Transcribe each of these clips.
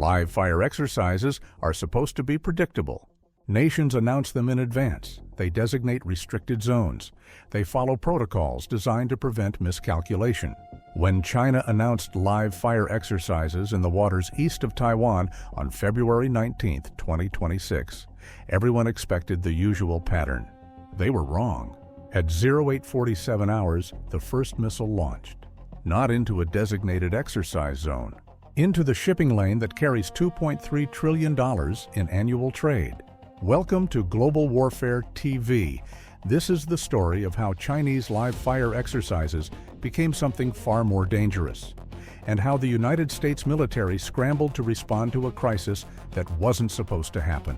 Live fire exercises are supposed to be predictable. Nations announce them in advance. They designate restricted zones. They follow protocols designed to prevent miscalculation. When China announced live fire exercises in the waters east of Taiwan on February 19, 2026, everyone expected the usual pattern. They were wrong. At 0847 hours, the first missile launched. Not into a designated exercise zone. Into the shipping lane that carries $2.3 trillion in annual trade. Welcome to Global Warfare TV. This is the story of how Chinese live fire exercises became something far more dangerous, and how the United States military scrambled to respond to a crisis that wasn't supposed to happen.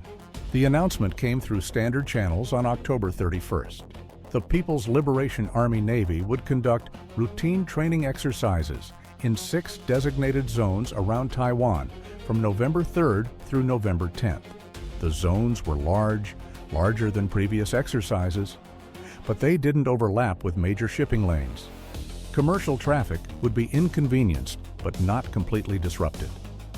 The announcement came through standard channels on October 31st. The People's Liberation Army Navy would conduct routine training exercises in 6 designated zones around Taiwan from November 3rd through November 10th. The zones were larger than previous exercises, but they didn't overlap with major shipping lanes. Commercial traffic would be inconvenienced, but not completely disrupted.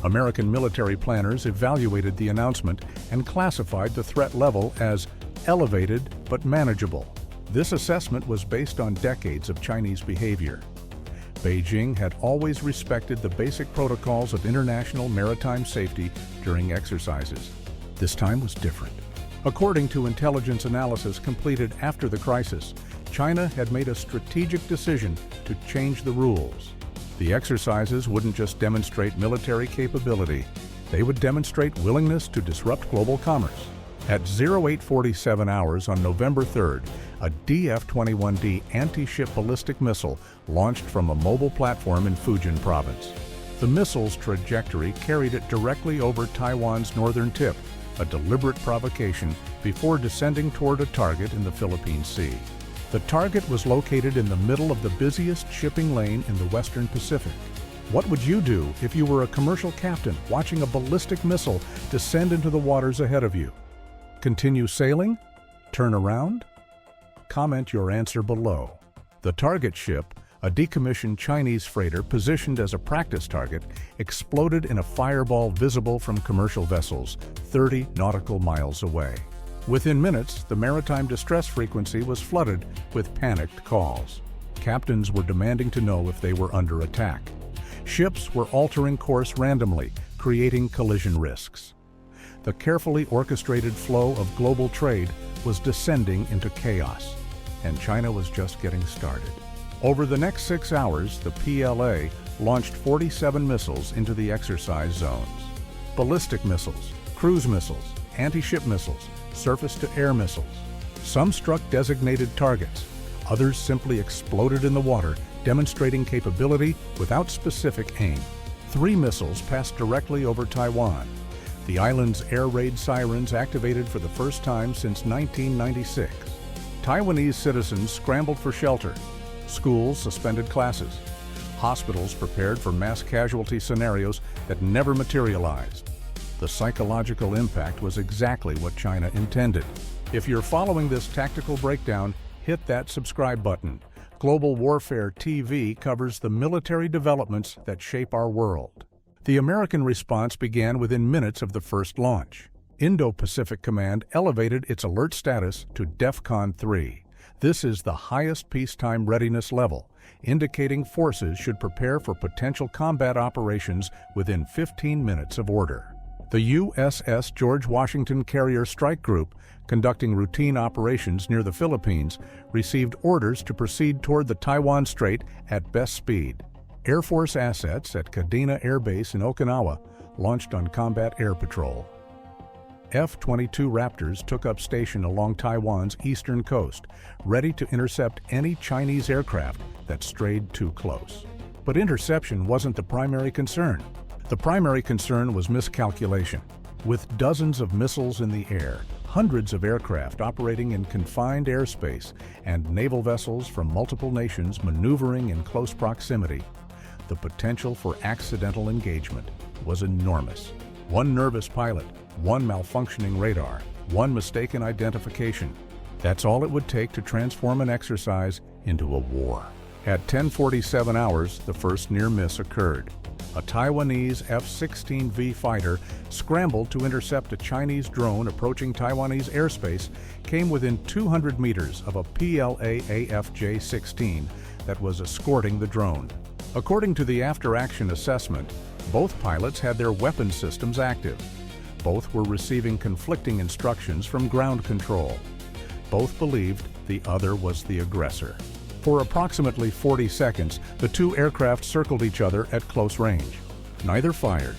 American military planners evaluated the announcement and classified the threat level as elevated but manageable. This assessment was based on decades of Chinese behavior. Beijing had always respected the basic protocols of international maritime safety during exercises. This time was different. According to intelligence analysis completed after the crisis, China had made a strategic decision to change the rules. The exercises wouldn't just demonstrate military capability, they would demonstrate willingness to disrupt global commerce. At 0847 hours on November 3rd, a DF-21D anti-ship ballistic missile launched from a mobile platform in Fujian province. The missile's trajectory carried it directly over Taiwan's northern tip, a deliberate provocation before descending toward a target in the Philippine Sea. The target was located in the middle of the busiest shipping lane in the Western Pacific. What would you do if you were a commercial captain watching a ballistic missile descend into the waters ahead of you? Continue sailing? Turn around? Comment your answer below. The target ship, a decommissioned Chinese freighter positioned as a practice target, exploded in a fireball visible from commercial vessels 30 nautical miles away. Within minutes, the maritime distress frequency was flooded with panicked calls. Captains were demanding to know if they were under attack. Ships were altering course randomly, creating collision risks. The carefully orchestrated flow of global trade was descending into chaos, and China was just getting started. Over the next 6 hours, the PLA launched 47 missiles into the exercise zones. Ballistic missiles, cruise missiles, anti-ship missiles, surface-to-air missiles. Some struck designated targets. Others simply exploded in the water, demonstrating capability without specific aim. 3 missiles passed directly over Taiwan. The island's air raid sirens activated for the first time since 1996. Taiwanese citizens scrambled for shelter. Schools suspended classes. Hospitals prepared for mass casualty scenarios that never materialized. The psychological impact was exactly what China intended. If you're following this tactical breakdown, hit that subscribe button. Global Warfare TV covers the military developments that shape our world. The American response began within minutes of the first launch. Indo-Pacific Command elevated its alert status to DEFCON 3. This is the highest peacetime readiness level, indicating forces should prepare for potential combat operations within 15 minutes of order. The USS George Washington Carrier Strike Group, conducting routine operations near the Philippines, received orders to proceed toward the Taiwan Strait at best speed. Air Force assets at Kadena Air Base in Okinawa launched on combat air patrol. F-22 Raptors took up station along Taiwan's eastern coast, ready to intercept any Chinese aircraft that strayed too close. But interception wasn't the primary concern. The primary concern was miscalculation. With dozens of missiles in the air, hundreds of aircraft operating in confined airspace, and naval vessels from multiple nations maneuvering in close proximity, the potential for accidental engagement was enormous. One nervous pilot, one malfunctioning radar, one mistaken identification. That's all it would take to transform an exercise into a war. At 10:47 hours, the first near miss occurred. A Taiwanese F-16V fighter scrambled to intercept a Chinese drone approaching Taiwanese airspace came within 200 meters of a PLA-AFJ-16 that was escorting the drone. According to the after-action assessment, both pilots had their weapon systems active. Both were receiving conflicting instructions from ground control. Both believed the other was the aggressor. For approximately 40 seconds, the two aircraft circled each other at close range. Neither fired.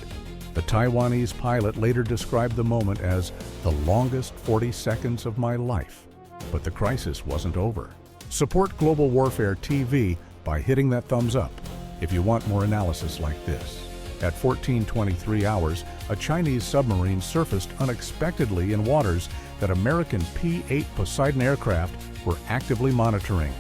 The Taiwanese pilot later described the moment as the longest 40 seconds of my life. But the crisis wasn't over. Support Global Warfare TV by hitting that thumbs up if you want more analysis like this. At 14:23 hours, a Chinese submarine surfaced unexpectedly in waters that American P-8 Poseidon aircraft were actively monitoring.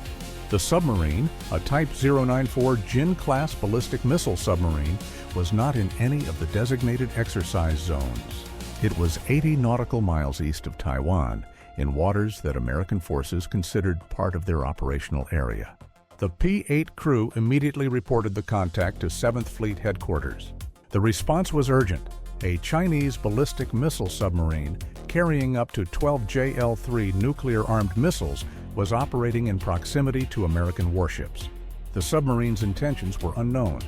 The submarine, a Type 094 Jin-class ballistic missile submarine, was not in any of the designated exercise zones. It was 80 nautical miles east of Taiwan, in waters that American forces considered part of their operational area. The P-8 crew immediately reported the contact to 7th Fleet headquarters. The response was urgent. A Chinese ballistic missile submarine carrying up to 12 JL-3 nuclear-armed missiles was operating in proximity to American warships. The submarine's intentions were unknown.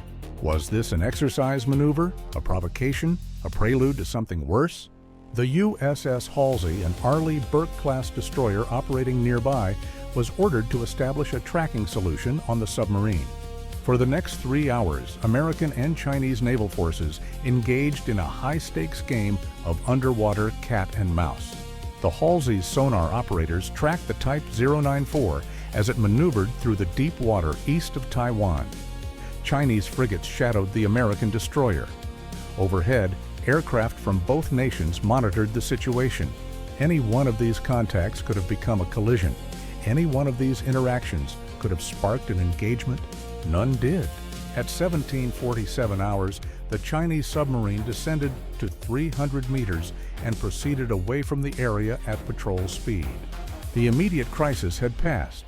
Was this an exercise maneuver, a provocation, a prelude to something worse? The USS Halsey, an Arleigh Burke-class destroyer operating nearby, was ordered to establish a tracking solution on the submarine. For the next 3 hours, American and Chinese naval forces engaged in a high-stakes game of underwater cat and mouse. The Halsey's sonar operators tracked the Type 094 as it maneuvered through the deep water east of Taiwan. Chinese frigates shadowed the American destroyer. Overhead, aircraft from both nations monitored the situation. Any one of these contacts could have become a collision. Any one of these interactions could have sparked an engagement. None did. At 17:47 hours, the Chinese submarine descended to 300 meters and proceeded away from the area at patrol speed. The immediate crisis had passed,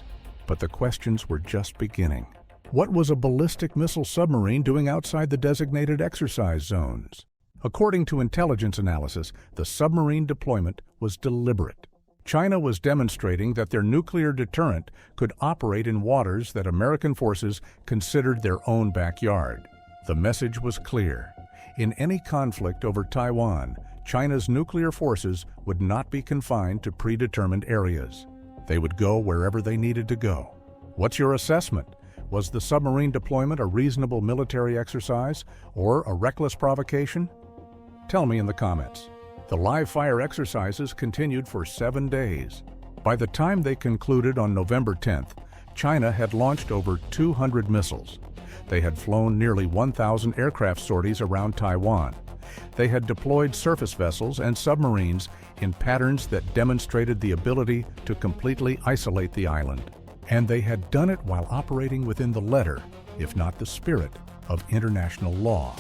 but the questions were just beginning. What was a ballistic missile submarine doing outside the designated exercise zones? According to intelligence analysis, the submarine deployment was deliberate. China was demonstrating that their nuclear deterrent could operate in waters that American forces considered their own backyard. The message was clear. In any conflict over Taiwan, China's nuclear forces would not be confined to predetermined areas. They would go wherever they needed to go. What's your assessment? Was the submarine deployment a reasonable military exercise or a reckless provocation? Tell me in the comments. The live-fire exercises continued for 7 days. By the time they concluded on November 10th, China had launched over 200 missiles. They had flown nearly 1,000 aircraft sorties around Taiwan. They had deployed surface vessels and submarines in patterns that demonstrated the ability to completely isolate the island. And they had done it while operating within the letter, if not the spirit, of international law.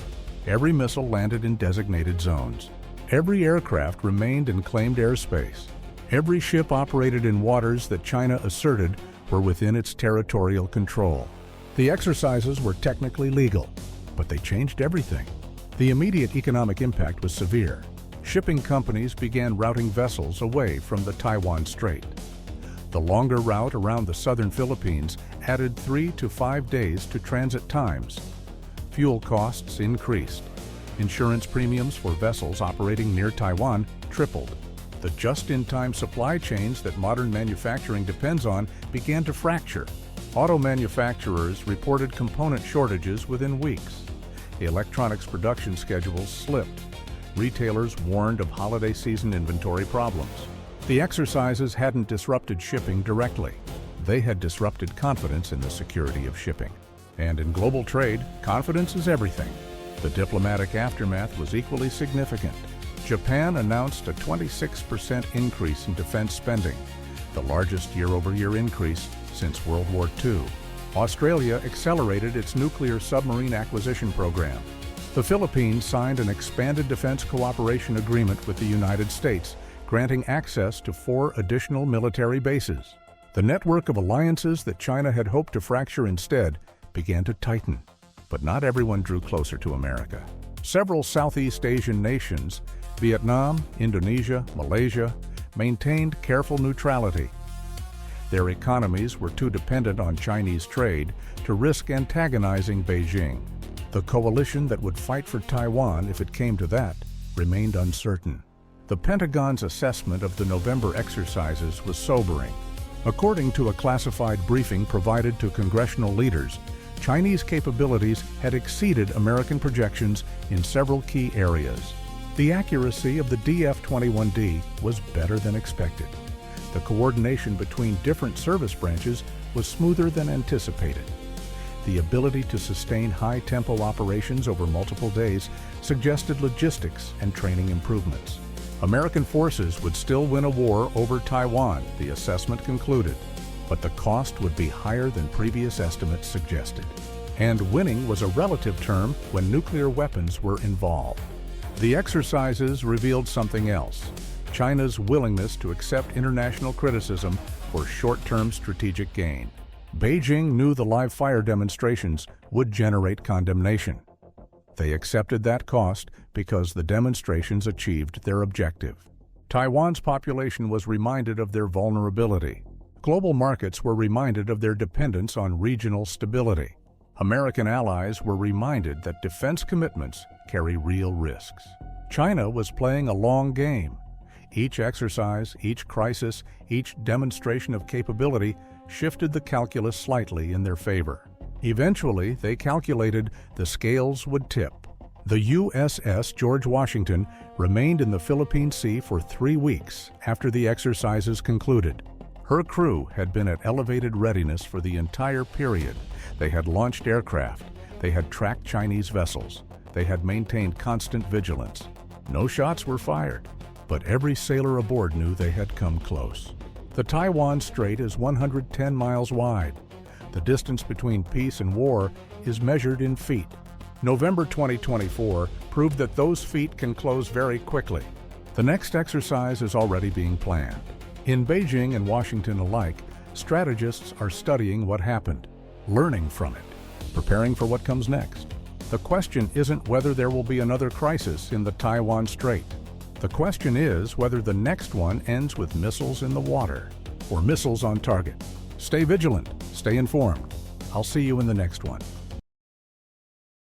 Every missile landed in designated zones. Every aircraft remained in claimed airspace. Every ship operated in waters that China asserted were within its territorial control. The exercises were technically legal, but they changed everything. The immediate economic impact was severe. Shipping companies began routing vessels away from the Taiwan Strait. The longer route around the southern Philippines added 3 to 5 days to transit times. Fuel costs increased. Insurance premiums for vessels operating near Taiwan tripled. The just-in-time supply chains that modern manufacturing depends on began to fracture. Auto manufacturers reported component shortages within weeks. The electronics production schedules slipped. Retailers warned of holiday season inventory problems. The exercises hadn't disrupted shipping directly. They had disrupted confidence in the security of shipping. And in global trade, confidence is everything. The diplomatic aftermath was equally significant. Japan announced a 26% increase in defense spending, the largest year-over-year increase since World War II. Australia accelerated its nuclear submarine acquisition program. The Philippines signed an expanded defense cooperation agreement with the United States, granting access to 4 additional military bases. The network of alliances that China had hoped to fracture instead began to tighten. But not everyone drew closer to America. Several Southeast Asian nations, Vietnam, Indonesia, Malaysia, maintained careful neutrality. Their economies were too dependent on Chinese trade to risk antagonizing Beijing. The coalition that would fight for Taiwan, if it came to that, remained uncertain. The Pentagon's assessment of the November exercises was sobering. According to a classified briefing provided to congressional leaders, Chinese capabilities had exceeded American projections in several key areas. The accuracy of the DF-21D was better than expected. The coordination between different service branches was smoother than anticipated. The ability to sustain high-tempo operations over multiple days suggested logistics and training improvements. American forces would still win a war over Taiwan, the assessment concluded, but the cost would be higher than previous estimates suggested. And winning was a relative term when nuclear weapons were involved. The exercises revealed something else: China's willingness to accept international criticism for short-term strategic gain. Beijing knew the live-fire demonstrations would generate condemnation. They accepted that cost because the demonstrations achieved their objective. Taiwan's population was reminded of their vulnerability. Global markets were reminded of their dependence on regional stability. American allies were reminded that defense commitments carry real risks. China was playing a long game. Each exercise, each crisis, each demonstration of capability shifted the calculus slightly in their favor. Eventually, they calculated the scales would tip. The USS George Washington remained in the Philippine Sea for 3 weeks after the exercises concluded. Her crew had been at elevated readiness for the entire period. They had launched aircraft. They had tracked Chinese vessels. They had maintained constant vigilance. No shots were fired, but every sailor aboard knew they had come close. The Taiwan Strait is 110 miles wide. The distance between peace and war is measured in feet. November 2024 proved that those feet can close very quickly. The next exercise is already being planned. In Beijing and Washington alike, strategists are studying what happened, learning from it, preparing for what comes next. The question isn't whether there will be another crisis in the Taiwan Strait. The question is whether the next one ends with missiles in the water or missiles on target. Stay vigilant, stay informed. I'll see you in the next one.